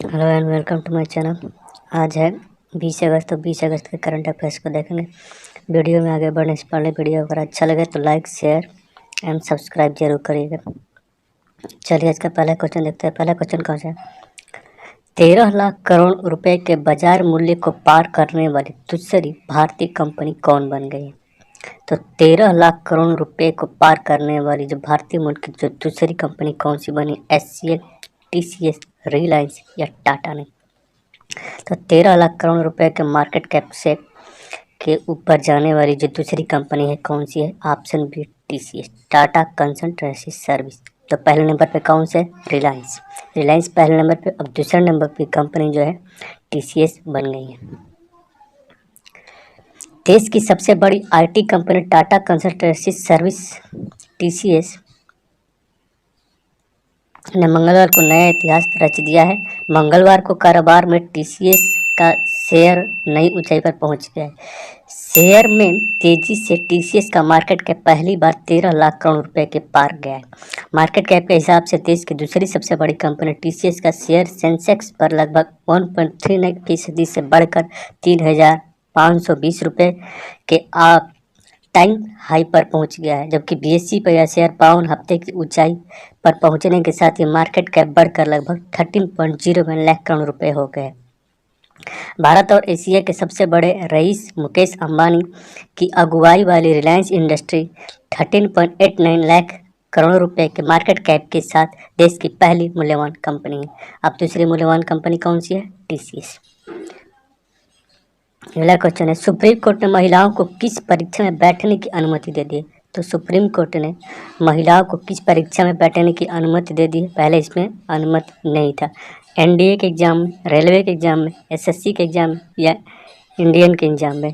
Hello and welcome to my channel. आज है 20 अगस्त। तो 20 अगस्त के करंट अफेयर्स को देखेंगे। वीडियो में आगे बढ़ने से पहले वीडियो अगर अच्छा लगे तो लाइक शेयर एंड सब्सक्राइब जरूर करिएगा। चलिए आज का पहला क्वेश्चन देखते हैं। पहला क्वेश्चन कौन सा है? 13 लाख करोड़ रुपए के बाजार मूल्य को पार करने वाली दूसरी भारतीय कंपनी कौन बन गई है? तो 13 लाख करोड़ रुपए को पार करने वाली जो भारतीय मूल्य की जो दूसरी कंपनी कौन सी बनी? HCL, TCS, रिलायंस या टाटा ने? तो 13 लाख करोड़ रुपए के मार्केट कैप से के ऊपर जाने वाली जो दूसरी कंपनी है कौन सी है? Option B TCS, Tata Consultancy Service. तो पहले नंबर पे कौन से? रिलायंस। रिलायंस पहले नंबर पे। अब दूसरे नंबर पे कंपनी जो है TCS बन गई है। देश की सबसे बड़ी IT company Tata Consultancy service TCS ने मंगलवार को नया इतिहास रच दिया है। मंगलवार को कारोबार में TCS का शेयर नई ऊंचाई पर पहुंच गया है। शेयर में तेजी से TCS का मार्केट कैप पहली बार 13 लाख करोड़ रुपए के पार गया है। मार्केट कैप के हिसाब से देश की दूसरी सबसे बड़ी कंपनी TCS का शेयर सेंसेक्स पर लगभग 1.39% से बढ़कर 3,520 रुपये के टाइम हाई पर पहुंच गया है। जबकि BSE पर यह शेयर 52 हफ्ते की ऊंचाई पर पहुंचने के साथ ही मार्केट कैप बढ़कर लगभग 13.01 लाख करोड़ रुपए हो गए। भारत और एशिया के सबसे बड़े रईस मुकेश अंबानी की अगुवाई वाली रिलायंस इंडस्ट्री 13.89 लाख करोड़ रुपए के मार्केट कैप के साथ देश की पहली मूल्यवान कंपनी है। अब दूसरी मूल्यवान कंपनी कौन सी है? TCS। अगला क्वेश्चन है, सुप्रीम कोर्ट ने महिलाओं को किस परीक्षा में बैठने की अनुमति दे दी है? तो सुप्रीम कोर्ट ने महिलाओं को किस परीक्षा में बैठने की अनुमति दे दी है? पहले इसमें अनुमति नहीं था। NDA के एग्जाम में, रेलवे के एग्जाम में, SSC के एग्जाम में या इंडियन के एग्जाम में?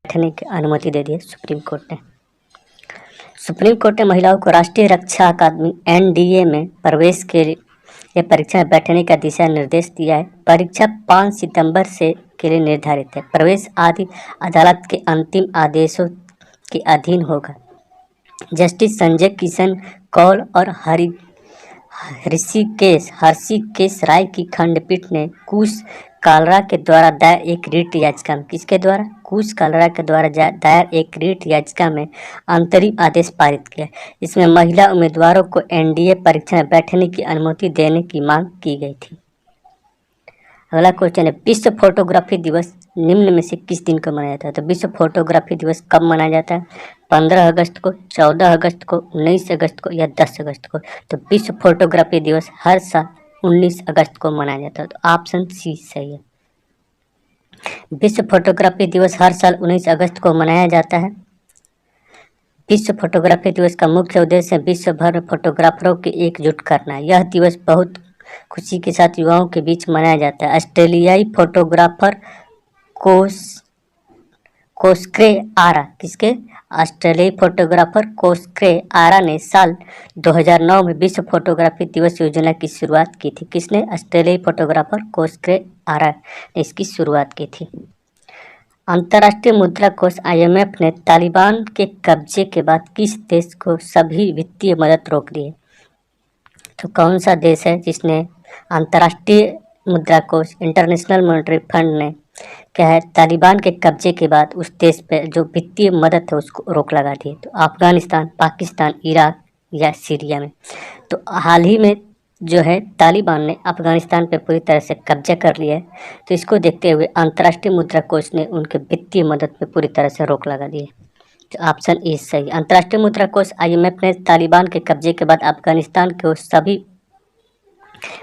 बैठने की अनुमति दे दी है सुप्रीम कोर्ट ने। सुप्रीम कोर्ट ने महिलाओं को राष्ट्रीय रक्षा अकादमी NDA में प्रवेश के लिए परीक्षा में बैठने का दिशा निर्देश दिया है। परीक्षा 5 सितंबर से के लिए निर्धारित है। प्रवेश आदि अदालत के अंतिम आदेशों के अधीन होगा। जस्टिस संजय किशन कौल और हर्षिकेश राय की खंडपीठ ने कुश कालरा के द्वारा दायर एक रिट याचिका में, किसके द्वारा? कुश कालरा के द्वारा दायर एक रिट याचिका में अंतरिम आदेश पारित किया। इसमें महिला उम्मीदवारों को NDA परीक्षा में बैठने की अनुमति देने की मांग की गई थी। अगला क्वेश्चन है, विश्व फोटोग्राफी दिवस निम्न में से किस दिन को मनाया जाता है? तो विश्व फोटोग्राफी दिवस कब मनाया जाता है? 15 अगस्त को, 14 अगस्त को, 19 अगस्त को या 10 अगस्त को? तो विश्व फोटोग्राफी दिवस हर साल 19 अगस्त को मनाया जाता है। तो ऑप्शन सी सही है। विश्व फोटोग्राफी दिवस हर साल 19 अगस्त को मनाया जाता है। विश्व फोटोग्राफी दिवस का मुख्य उद्देश्य विश्व भर में फोटोग्राफरों को एकजुट करना है। यह दिवस बहुत खुशी के साथ युवाओं के बीच मनाया जाता है। ऑस्ट्रेलियाई फोटोग्राफर कोस्क्रे आरा, किसके? ऑस्ट्रेलियाई फोटोग्राफर कोस्क्रे आरा ने साल 2009 में विश्व फोटोग्राफी दिवस योजना की शुरुआत की थी। किसने? ऑस्ट्रेलियाई फोटोग्राफर कोस्क्रे आरा ने इसकी शुरुआत की थी। अंतर्राष्ट्रीय मुद्रा कोष IMF ने तालिबान के कब्जे के बाद किस देश को सभी वित्तीय मदद रोक दी है? तो कौन सा देश है जिसने अंतर्राष्ट्रीय मुद्रा कोष इंटरनेशनल मॉनेटरी फंड ने क्या है तालिबान के कब्जे के बाद उस देश पे जो वित्तीय मदद है उसको रोक लगा दी है? तो अफगानिस्तान, पाकिस्तान, इराक या सीरिया में? तो हाल ही में जो है तालिबान ने अफगानिस्तान पे पूरी तरह से कब्जा कर लिया है। तो इसको देखते हुए अंतर्राष्ट्रीय मुद्रा कोष ने उनके वित्तीय मदद पे पूरी तरह से रोक लगा दी है। तो ऑप्शन ए सही। अंतर्राष्ट्रीय मुद्रा कोष IMF ने तालिबान के कब्जे के बाद अफगानिस्तान को सभी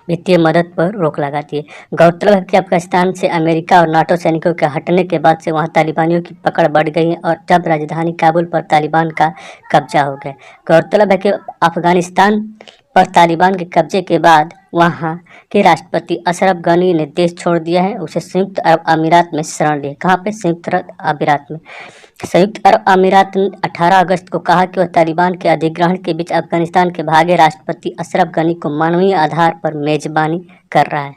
वित्तीय मदद पर रोक लगा दी है। गौरतलब है कि अफगानिस्तान से अमेरिका और NATO सैनिकों के हटने के बाद से वहां तालिबानियों की पकड़ बढ़ गई है और जब राजधानी काबुल पर तालिबान का कब्जा हो गया। गौरतलब है कि अफगानिस्तान पर तालिबान के कब्जे के बाद वहां के राष्ट्रपति अशरफ गनी ने देश छोड़ दिया है। उसे संयुक्त अरब अमीरात में शरण लिया। कहाँ पे? संयुक्त अरब अमीरात में। संयुक्त अरब अमीरात ने 18 अगस्त को कहा कि वह तालिबान के अधिग्रहण के बीच अफगानिस्तान के भागे राष्ट्रपति अशरफ गनी को मानवीय आधार पर मेजबानी कर रहा है।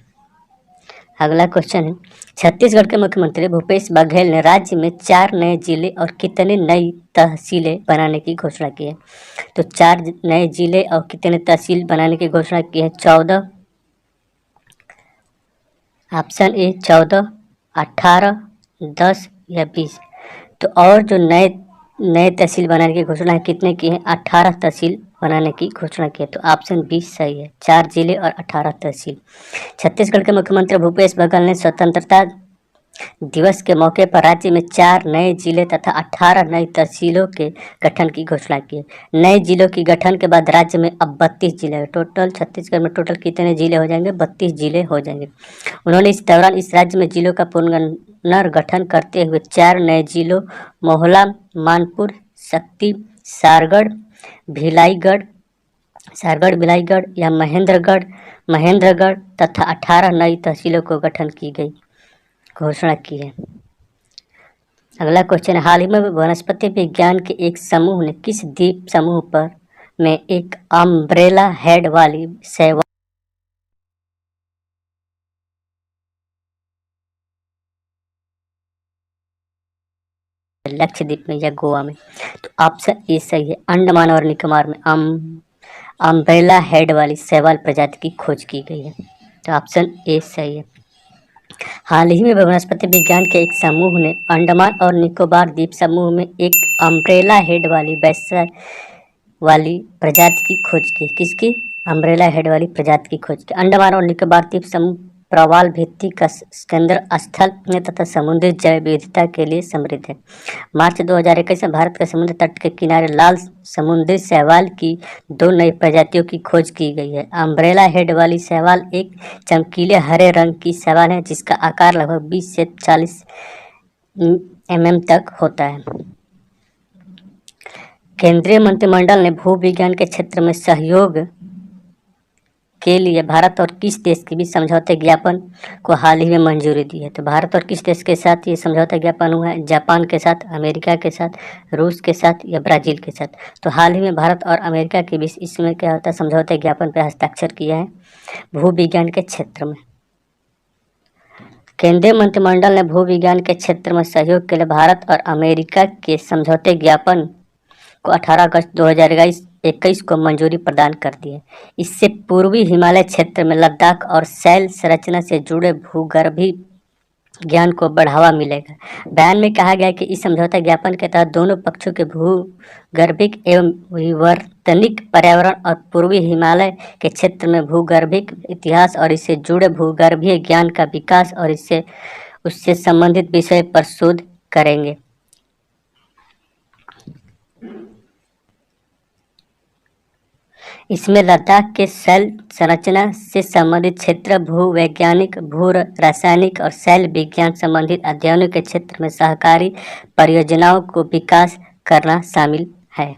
अगला क्वेश्चन है, छत्तीसगढ़ के मुख्यमंत्री भूपेश बघेल ने राज्य में 4 नए जिले और कितने नई तहसीलें बनाने की घोषणा की है। तो 4 नए जिले और कितने तहसील बनाने की घोषणा की है? 14, ऑप्शन ए 14, 18, 10 या 20। तो और जो नए तहसील बनाने की घोषणा कितने की है? 18 तहसील बनाने की घोषणा की है। तो ऑप्शन 20 सही है, 4 जिले और 18 तहसील। छत्तीसगढ़ के मुख्यमंत्री भूपेश बघेल ने स्वतंत्रता दिवस के मौके पर राज्य में 4 नए जिले तथा 18 नई तहसीलों के गठन की घोषणा की है। नए जिलों की गठन के बाद राज्य में अब 32 जिले, टोटल छत्तीसगढ़ में टोटल कितने जिले हो जाएंगे? 32 जिले हो जाएंगे। उन्होंने इस दौरान इस राज्य में जिलों का पुनर्गठन करते हुए 4 नए जिलों मोहला, मानपुर, शक्ति, भिलाईगढ़ या महेंद्रगढ़ तथा 18 नई तहसीलों को गठन की गई घोषणा की है। अगला क्वेश्चन है, हाल ही में वनस्पति विज्ञान के एक समूह ने किस द्वीप समूह पर में एक अम्ब्रेला हेड वाली शैवाल लक्षद्वीप में या गोवा में? तो ऑप्शन ए सही है, अंडमान और निकोबार में अम्ब्रेला हेड वाली शैवाल प्रजाति की खोज की गई है। तो ऑप्शन ए सही है। हाल ही में वनस्पति विज्ञान के एक समूह ने अंडमान और निकोबार द्वीप समूह में एक अम्ब्रेला हेड वाली प्रजाति की खोज की। किसकी? अम्ब्रेला हेड वाली प्रजाति की खोज की। अंडमान और निकोबार द्वीप समूह प्रवाल भित्ति का केंद्र स्थल तथा समुद्री जैव विविधता के लिए समृद्ध है। मार्च 2021 में भारत के समुद्र तट के किनारे लाल समुद्री शैवाल की 2 नई प्रजातियों की खोज की गई है। अम्ब्रेला हेड वाली शैवाल एक चमकीले हरे रंग की शैवाल है जिसका आकार लगभग 20 से 40 mm तक होता है। केंद्रीय मंत्रिमंडल ने भू विज्ञान के क्षेत्र में सहयोग के लिए भारत और किस देश के बीच समझौते ज्ञापन को हाल ही में मंजूरी दी है? तो भारत और किस देश के साथ ये समझौता ज्ञापन हुआ है? जापान के साथ, अमेरिका के साथ, रूस के साथ या ब्राज़ील के साथ? तो हाल ही में भारत और अमेरिका के बीच इसमें क्या होता है? समझौते ज्ञापन पर हस्ताक्षर किया है भू विज्ञान के क्षेत्र में। केंद्रीय मंत्रिमंडल ने भू विज्ञान के क्षेत्र में सहयोग के लिए भारत और अमेरिका के समझौते ज्ञापन को 18 अगस्त 2021 को मंजूरी प्रदान कर दी है। इससे पूर्वी हिमालय क्षेत्र में लद्दाख और शैल संरचना से जुड़े भूगर्भीय ज्ञान को बढ़ावा मिलेगा। बयान में कहा गया कि इस समझौता ज्ञापन के तहत दोनों पक्षों के भूगर्भिक एवं विवर्तनिक पर्यावरण और पूर्वी हिमालय के क्षेत्र में भूगर्भिक इतिहास और इससे जुड़े भूगर्भीय ज्ञान का विकास और उससे संबंधित विषय पर शोध करेंगे। इसमें लद्दाख के शैल संरचना से संबंधित क्षेत्र, भूवैज्ञानिक, भू रासायनिक और शैल विज्ञान संबंधित अध्ययनों के क्षेत्र में सहकारी परियोजनाओं को विकास करना शामिल है।